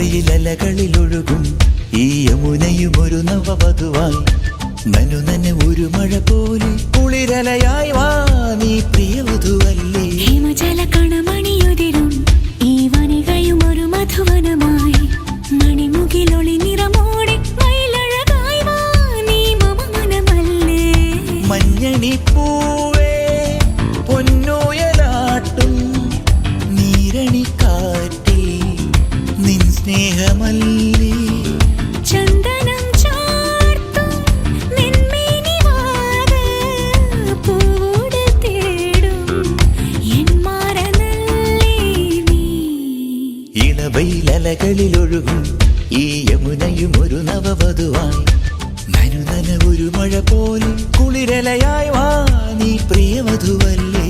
ഇളവയിലലകളിലൊഴുകും ഈ യമുനയും ഒരു നവവധുവായി നനു നന ഒരു മഴ പോലെ കുളിരലയായി വാ നീ പ്രിയവധുവല്ലേ. ഹിമജല കണമണിയുതിരും ഈ വനികയും ഒരു മധുവനമായി മണിമുകിലൊളി നിറമോടെ മയിലഴകായി വാ നീ മമ മനമല്ലേ. മഞ്ഞണി പൂവേ പൊന്നോയലാട്ടും നീരണിക്കാറ്റേ നിൻ സ്നേഹമല്ലേ. ചന്ദനം ചാർത്തും നിൻമേനിവാത് പൂവോട് തേടും എൻ മാറനല്ലേ നീ. ഇളവയിലലകളിലൊഴുകും ഈ യമുനയും ഒരു നവവധുവായി നനു നന ഒരു മഴ പോലെ കുളിരലയായി വാ നീ പ്രിയവധുവല്ലേ.